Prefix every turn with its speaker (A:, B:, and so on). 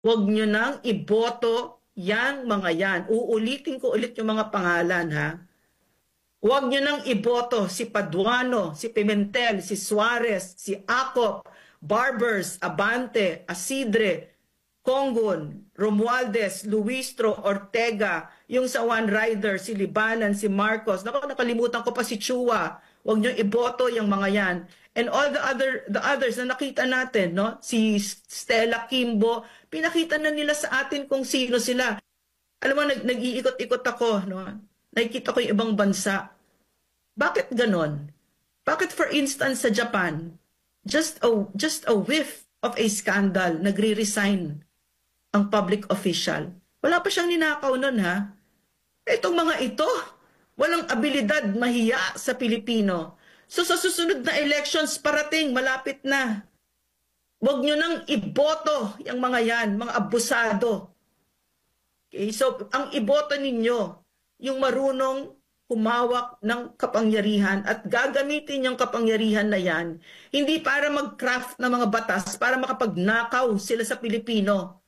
A: Huwag nyo nang iboto yang mga yan. Uulitin ko ulit yung mga pangalan, ha? Huwag nyo nang iboto si Paduano, si Pimentel, si Suarez, si Acop, Barbers, Abante, Asidre, Congon, Romualdez, Luistro, Ortega, yung sa One Rider, si Libanan, si Marcos. Naku, nakalimutan ko pa si Chua. Huwag nyo iboto yung mga yan. And all the others na nakita natin, no? Si Stella Kimbo, pinakita na nila sa atin kung sino sila. Alam mo, nag-iikot-ikot ako, no? Nakikita ko yung ibang bansa. Bakit ganon? Bakit for instance sa Japan, just a whiff of a scandal, nagre-resign ang public official. Wala pa siyang ninakaw nun, ha? Itong mga ito, walang abilidad mahiya sa Pilipino. So sa susunod na elections, parating, malapit na. Huwag nyo nang iboto yung mga yan, mga abusado. Okay? So ang iboto ninyo, yung marunong humawak ng kapangyarihan at gagamitin yung kapangyarihan na yan, hindi para mag-craft ng mga batas, para makapagnakaw sila sa Pilipino.